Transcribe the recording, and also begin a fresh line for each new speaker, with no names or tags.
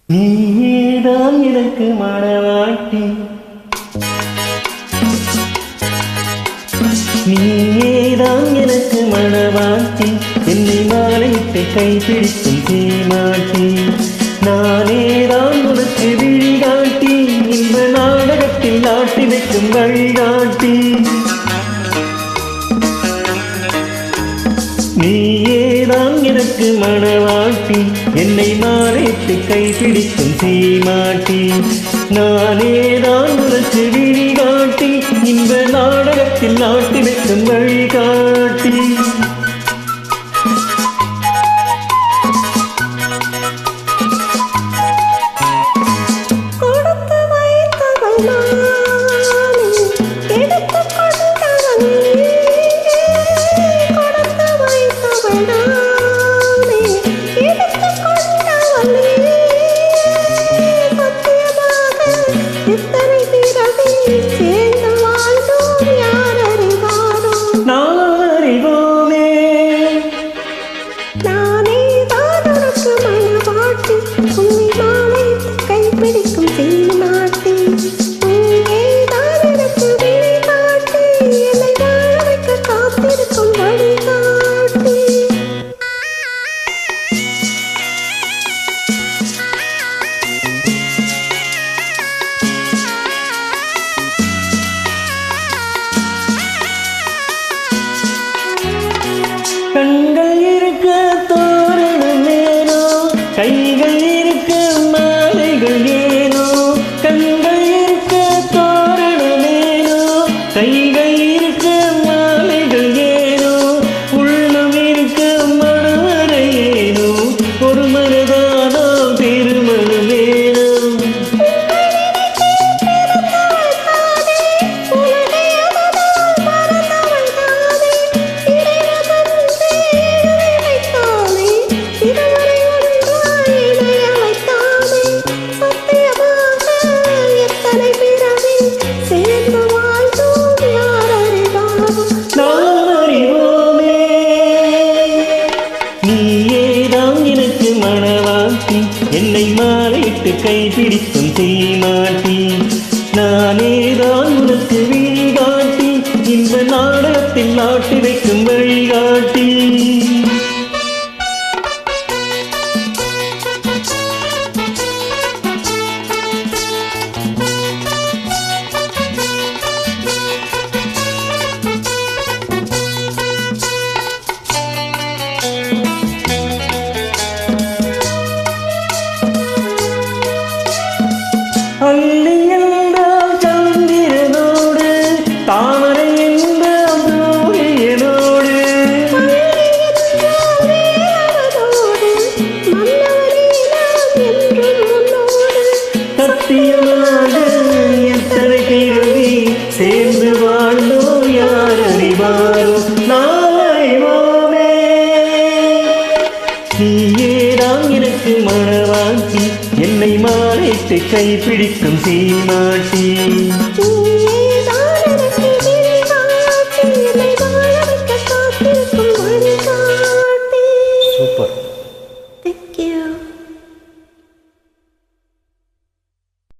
நீதான் எனக்கு மணவாட்டி, நீதான் எனக்கு மணவாட்டி, என்னை மாலையிட்டு கைப்பிடிக்கும் சீமாட்டி. நானேதான் உனக்கு விழிகாட்டி, இந்த நாடகத்தில் ஆட்டி வைக்கும் வழிகாட்டி. நீயேதான் எனக்கு மணவாட்டி, என்னை மாலையிட்டு கைப்பிடிக்கும் சீமாட்டி. நானேதான் உனக்கு விழிகாட்டி, இந்த நாடகத்தில் ஆட்டி வைக்கும் வழிகாட்டி. கண்கள் இருக்க தோரணம் ஏனோ, கைகள் இருக்க மாலைகள் ஏனோ. கண்கள் இருக்க தோரணம் ஏனோ, கைகள் இருக்க மாலைகள் ஏனோ. உள்ளம் இருக்க மனவரை ஏனோ, ஒரு மனதானோ திருமணம் ஏனோ. என்னை மாலையிட்டு கைப்பிடிக்கும் சீமாட்டி. நானேதான் உனக்கு விழிகாட்டி, இந்த நாடகத்தில் ஆட்டி வைக்கும் வழிகாட்டி. அள்ளி என்றால் சந்திரனோடு, தாமரை என்றால் சூரியனோடு. சத்தியமாக எத்தனை கேள்வி சேர்ந்து வாழ்ந்தோம், யார் அறிவாரோ நாளைவோமே. நீயேதான் எனக்கு மணவாட்டி, என்னை மாலையிட்டு கைப்பிடிக்கும் சீமாட்டி.